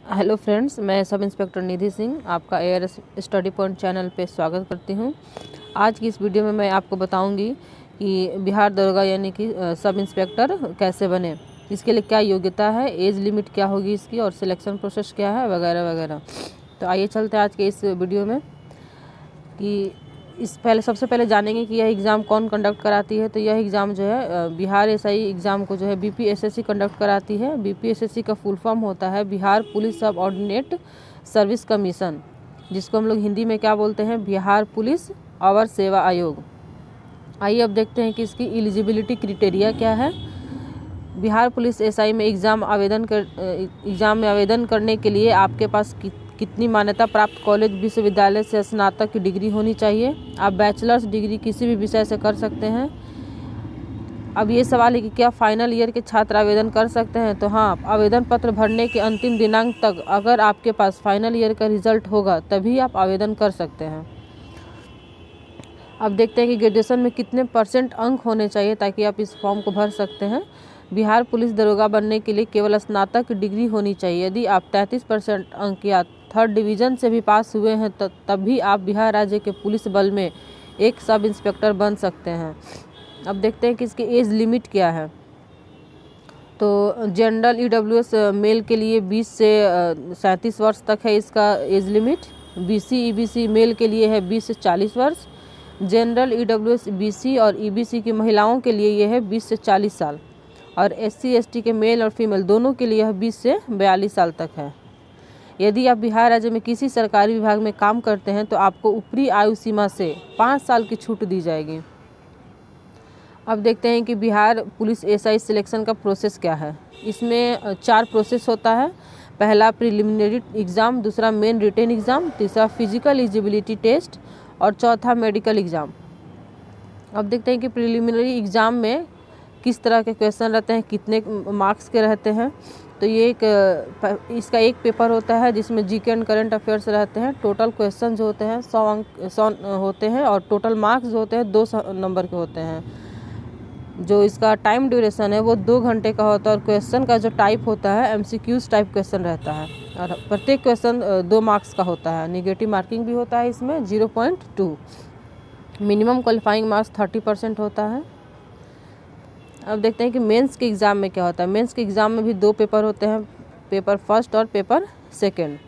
Hello friends, मैं sub inspector निधि सिंह आपका ARS study point channel पे स्वागत करती हूँ। आज की इस वीडियो में मैं आपको बताऊंगी कि बिहार दरोगा यानी कि सब इंस्पेक्टर कैसे बने, इसके लिए क्या योग्यता है, एज लिमिट क्या होगी इसकी और सिलेक्शन प्रोसेस क्या है वगैरह वगैरह। तो आइए चलते हैं आज के इस वीडियो में कि सबसे पहले जानेंगे कि यह एग्ज़ाम कौन कंडक्ट कराती है। तो यह एग्ज़ाम जो है बिहार एसआई एग्ज़ाम को जो है बीपीएसएससी कंडक्ट कराती है। बीपीएसएससी का फुल फॉर्म होता है बिहार पुलिस सब ऑर्डिनेट सर्विस कमीशन, जिसको हम लोग हिंदी में क्या बोलते हैं, बिहार पुलिस अवर सेवा आयोग। आइए अब देखते हैं कि इसकी एलिजिबिलिटी क्राइटेरिया क्या है। बिहार पुलिस एसआई में एग्ज़ाम में आवेदन करने के लिए आपके पास कितनी मान्यता प्राप्त कॉलेज विश्वविद्यालय से स्नातक की डिग्री होनी चाहिए। आप बैचलर्स डिग्री किसी भी विषय से कर सकते हैं। अब ये सवाल है कि क्या फाइनल ईयर के छात्र आवेदन कर सकते हैं। तो हाँ, आवेदन पत्र भरने के अंतिम दिनांक तक अगर आपके पास फाइनल ईयर का रिजल्ट होगा तभी आप आवेदन कर सकते हैं। अब देखते हैं कि ग्रेजुएशन में कितने % अंक होने चाहिए ताकि आप इस फॉर्म को भर सकते हैं। बिहार पुलिस दरोगा बनने के लिए केवल स्नातक डिग्री होनी चाहिए। यदि आप 33% अंक या 3rd डिवीज़न से भी पास हुए हैं तब भी आप बिहार राज्य के पुलिस बल में एक सब इंस्पेक्टर बन सकते हैं। अब देखते हैं कि इसकी एज लिमिट क्या है। तो जनरल ईडब्ल्यूएस मेल के लिए 20 से 37 वर्ष तक है इसका age limit. BC EBC male के लिए है 20 से 40 वर्ष। जनरल ईडब्ल्यूएस बीसी और ईबीसी की महिलाओं के लिए यह है 20 से 40 साल और एससी एसटी के मेल और फीमेल दोनों के लिए यह 20 से 42 साल तक है। यदि आप बिहार राज्य में किसी सरकारी विभाग में काम करते हैं तो आपको ऊपरी आयु सीमा से 5 साल की छूट दी जाएगी। अब देखते हैं कि बिहार पुलिस एसआई सिलेक्शन का प्रोसेस क्या है। इसमें 4 प्रोसेस होता है। पहला प्रिलिमिनरी एग्ज़ाम, दूसरा मेन रिटेन एग्ज़ाम, तीसरा फिजिकल एलिजिबिलिटी टेस्ट और चौथा मेडिकल एग्ज़ाम। अब देखते हैं कि प्रिलिमिनरी एग्ज़ाम में किस तरह के क्वेश्चन रहते हैं, कितने मार्क्स के रहते हैं। तो ये इसका एक पेपर होता है जिसमें जीके एंड करंट अफेयर्स रहते हैं। टोटल क्वेश्चन जो होते हैं 100 होते हैं और टोटल मार्क्स जो होते हैं 200 नंबर के होते हैं। जो इसका टाइम ड्यूरेशन है वो 2 घंटे का होता है और क्वेश्चन का जो टाइप होता है एमसीक्यूज टाइप क्वेश्चन रहता है और प्रत्येक क्वेश्चन 2 मार्क्स का होता है। नेगेटिव मार्किंग भी होता है इसमें 0.2। मिनिमम क्वालिफाइंग मार्क्स 30% होता है। अब देखते हैं कि मेंस के एग्ज़ाम में क्या होता है। मेंस के एग्ज़ाम में भी 2 पेपर होते हैं, पेपर फर्स्ट और पेपर सेकंड।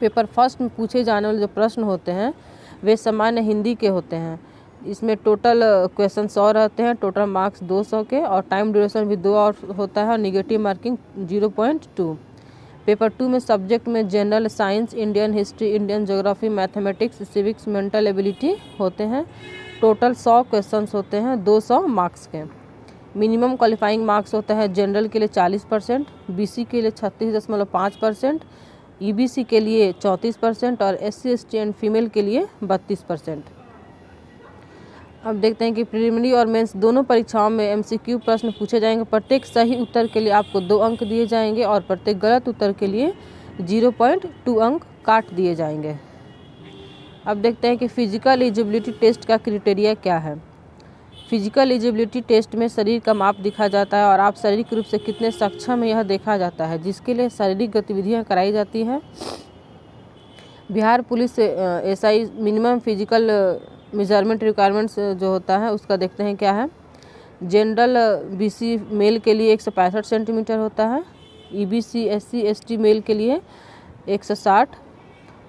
पेपर फर्स्ट में पूछे जाने वाले जो प्रश्न होते हैं वे सामान्य हिंदी के होते हैं। इसमें टोटल क्वेश्चन 100 रहते हैं, टोटल मार्क्स 200 के और टाइम ड्यूरेशन भी 2 और होता है और निगेटिव मार्किंग 0.2। पेपर 2 में सब्जेक्ट में general science, Indian history, Indian geography, mathematics, civics, mental ability होते हैं। टोटल 100 क्वेश्चंस होते हैं 200 मार्क्स के। मिनिमम क्वालिफाइंग मार्क्स होता है जनरल के लिए 40%, बीसी के लिए 36.5%, ईबीसी के लिए 34% और एससी एसटी एंड फीमेल के लिए 32%। अब देखते हैं कि प्रिलिमिनरी और मेंस दोनों परीक्षाओं में एमसीक्यू प्रश्न पूछे जाएंगे। प्रत्येक सही उत्तर के लिए आपको 2 अंक दिए जाएंगे और प्रत्येक गलत उत्तर के लिए 0.2 अंक काट दिए जाएंगे। अब देखते हैं कि फिजिकल एलिजिबिलिटी टेस्ट का क्राइटेरिया क्या है। फिजिकल एलिजिबिलिटी टेस्ट में शरीर का माप दिखा जाता है और आप शारीरिक रूप से कितने सक्षम है यह देखा जाता है, जिसके लिए शारीरिक गतिविधियां कराई जाती हैं। Bihar police SI minimum physical measurement requirements जो होता है उसका देखते हैं क्या है। जनरल बीसी मेल के लिए 165 सेंटीमीटर होता है, ईबीसी एससी एसटी मेल के लिए 160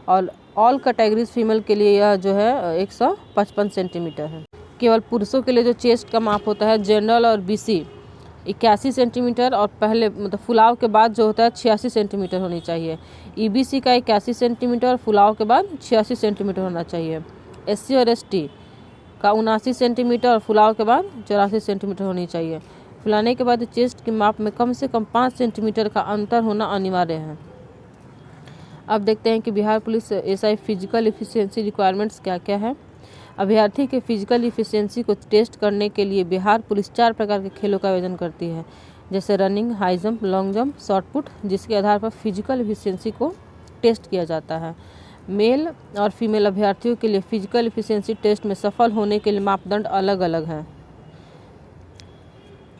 और ऑल कैटेगरीज फीमेल के लिए यह जो है 155 सेंटीमीटर है। केवल पुरुषों के लिए जो चेस्ट का माप होता है जनरल और बीसी 81 सेंटीमीटर और पहले मतलब फुलाव के बाद जो होता है 86 सेंटीमीटर होनी चाहिए। ईबीसी का 81 सेंटीमीटर और फुलाव के बाद 86 सेंटीमीटर होना चाहिए। एससी और एसटी का 79 सेंटीमीटर और फुलाव के बाद 84 सेंटीमीटर होनी चाहिए। फुलाने के बाद चेस्ट के माप में कम से कम 5 सेंटीमीटर का अंतर होना अनिवार्य है। अब देखते हैं कि Bihar police SI physical efficiency requirements क्या क्या है। अभ्यर्थी के फिजिकल एफिशिएंसी को टेस्ट करने के लिए बिहार पुलिस 4 प्रकार के खेलों का आयोजन करती है, जैसे running, high jump, long jump, short put, जिसके आधार पर फिजिकल एफिशिएंसी को टेस्ट किया जाता है। मेल और फीमेल अभ्यर्थियों के लिए फिजिकल एफिशिएंसी टेस्ट में सफल होने के लिए मापदंड अलग अलग हैं।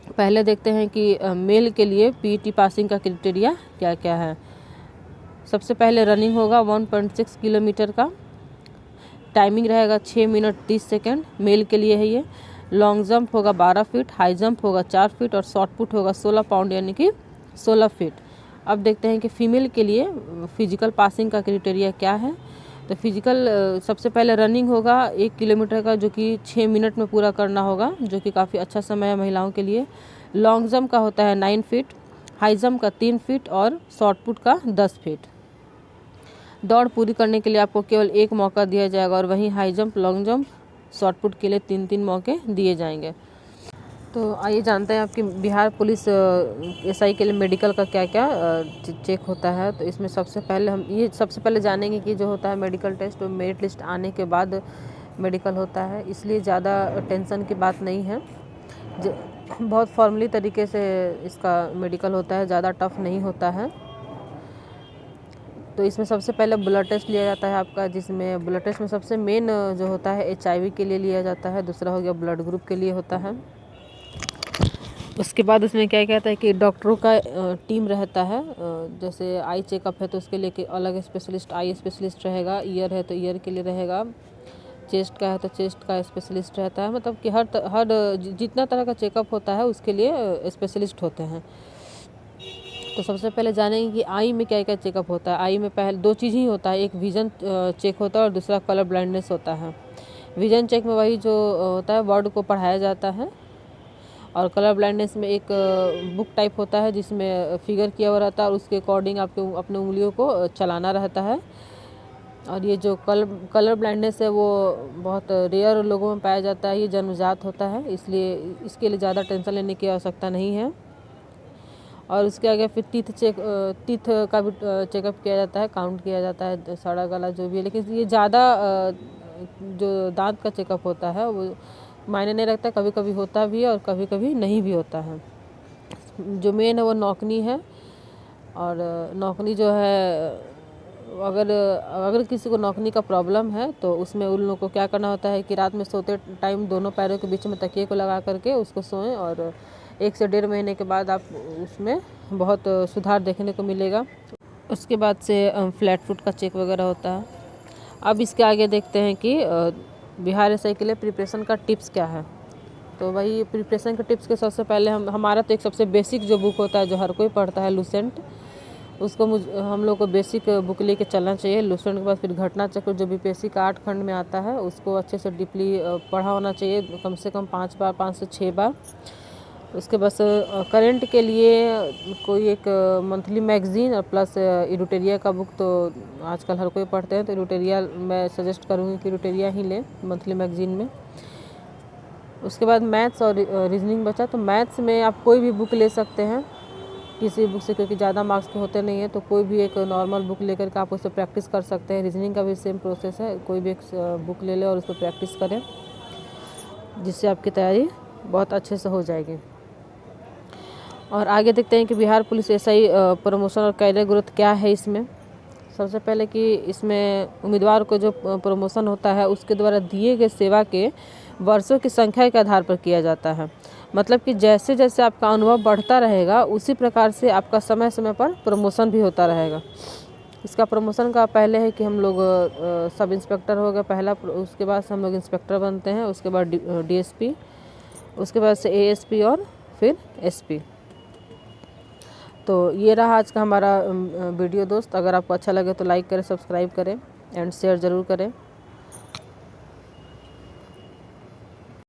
पहले देखते हैं कि मेल के लिए पीईटी पासिंग का क्राइटेरिया क्या क्या है। सबसे पहले रनिंग होगा 1.6 किलोमीटर का, टाइमिंग रहेगा 6 मिनट 30 सेकंड, मेल के लिए है ये। लॉन्ग जंप होगा 12 फीट, हाई जंप होगा 4 फीट और शॉर्ट पुट होगा 16 पाउंड यानी कि 16 फीट। अब देखते हैं कि फीमेल के लिए फिजिकल पासिंग का क्राइटेरिया क्या है। तो फिजिकल सबसे पहले रनिंग होगा 1 किलोमीटर का, जो कि 6 मिनट में पूरा करना होगा, जो कि काफ़ी अच्छा समय है महिलाओं के लिए। लॉन्ग जंप का होता है 9 फीट, हाई जंप का 3 फीट और शॉर्ट पुट का 10 फीट। दौड़ पूरी करने के लिए आपको केवल एक मौका दिया जाएगा और वहीं high jump, long jump, short put के लिए 3-3 मौके दिए जाएंगे। तो आइए जानते हैं आपकी बिहार पुलिस एसआई के लिए मेडिकल का क्या क्या चेक होता है। तो इसमें सबसे पहले जानेंगे कि जो होता है मेडिकल टेस्ट, वो मेरिट लिस्ट आने के बाद मेडिकल होता है, इसलिए ज़्यादा टेंशन की बात नहीं है। बहुत फॉर्मली तरीके से इसका मेडिकल होता है, ज़्यादा टफ नहीं होता है। तो इसमें सबसे पहले ब्लड टेस्ट लिया जाता है आपका, जिसमें ब्लड टेस्ट में सबसे मेन जो होता है HIV के लिए लिया जाता है, दूसरा हो गया ब्लड ग्रुप के लिए होता है। उसके बाद उसमें क्या कहता है कि डॉक्टरों का टीम रहता है। जैसे आई चेकअप है तो उसके लिए अलग स्पेशलिस्ट, आई स्पेशलिस्ट रहेगा, ईयर है तो ईयर के लिए रहेगा, चेस्ट का है तो चेस्ट का स्पेशलिस्ट रहता है। मतलब कि हर जितना तरह का चेकअप होता है उसके लिए स्पेशलिस्ट होते हैं। तो सबसे पहले जानेंगे कि आई में क्या क्या चेकअप होता है। आई में पहले 2 चीज़ ही होता है, एक विज़न चेक होता है और दूसरा कलर ब्लाइंडनेस होता है। विज़न चेक में वही जो होता है वर्ड को पढ़ाया जाता है, और कलर ब्लाइंडनेस में एक बुक टाइप होता है जिसमें फिगर किया हुआ रहता है और उसके अकॉर्डिंग आपको अपने उंगलियों को चलाना रहता है। और ये जो कलर ब्लाइंडनेस है वो बहुत रेयर लोगों में पाया जाता है, ये जन्मजात होता है, इसलिए इसके लिए ज़्यादा टेंशन लेने की आवश्यकता नहीं है। और उसके आगे फिर टीथ का भी चेकअप किया जाता है, काउंट किया जाता है, सड़ा गला जो भी है। लेकिन ये ज़्यादा जो दांत का चेकअप होता है वो मायने नहीं रखता, कभी कभी होता भी है और कभी कभी नहीं भी होता है। जो मेन है वो नौकनी है, और नौकनी जो है अगर किसी को नौकनी का प्रॉब्लम है तो उसमें उन लोगों को क्या करना होता है कि रात में सोते टाइम दोनों पैरों के बीच में तकिए को लगा करके उसको सोएं, और 1 से 1.5 महीने के बाद आप उसमें बहुत सुधार देखने को मिलेगा। उसके बाद से फ्लैट फुट का चेक वगैरह होता है। अब इसके आगे देखते हैं कि बिहार एसआई के लिए प्रिपरेशन का टिप्स क्या है। तो वही प्रिपरेशन के टिप्स के सबसे पहले हमारा तो एक सबसे बेसिक जो बुक होता है जो हर कोई पढ़ता है, लूसेंट, उसको हम लोग को बेसिक बुक लेके चलना चाहिए। लूसेंट के बाद फिर घटना चक्र जो बीपीएससी का 8 खंड में आता है उसको अच्छे से डीपली पढ़ा होना चाहिए, कम से कम 5 बार, 5 से 6 बार। उसके बाद करंट के लिए कोई एक मंथली मैगज़ीन और प्लस इरूटेरिया का बुक तो आजकल हर कोई पढ़ते हैं, तो इरूटेरिया मैं सजेस्ट करूँगी कि इरूटेरिया ही लें मंथली मैगज़ीन में। उसके बाद मैथ्स और रीजनिंग बचा, तो मैथ्स में आप कोई भी बुक ले सकते हैं किसी बुक से, क्योंकि ज़्यादा मार्क्स के होते नहीं हैं, तो कोई भी एक नॉर्मल बुक लेकर के आप उससे प्रैक्टिस कर सकते हैं। रीजनिंग का भी सेम प्रोसेस है, कोई भी एक बुक ले लें और उस पर प्रैक्टिस करें, जिससे आपकी तैयारी बहुत अच्छे से हो जाएगी। और आगे देखते हैं कि बिहार पुलिस एसआई प्रमोशन और कैरियर ग्रोथ क्या है इसमें। सबसे पहले कि इसमें उम्मीदवार को जो प्रमोशन होता है उसके द्वारा दिए गए सेवा के वर्षों की संख्या के आधार पर किया जाता है। मतलब कि जैसे जैसे आपका अनुभव बढ़ता रहेगा उसी प्रकार से आपका समय समय पर प्रमोशन भी होता रहेगा। इसका प्रमोशन का पहले है कि हम लोग सब इंस्पेक्टर हो गया पहला, उसके बाद से हम लोग इंस्पेक्टर बनते हैं, उसके बाद डीएसपी, उसके बाद से एएसपी और फिर एसपी। तो ये रहा आज का हमारा वीडियो दोस्त। अगर आपको अच्छा लगे तो लाइक करें, सब्सक्राइब करें एंड शेयर ज़रूर करें।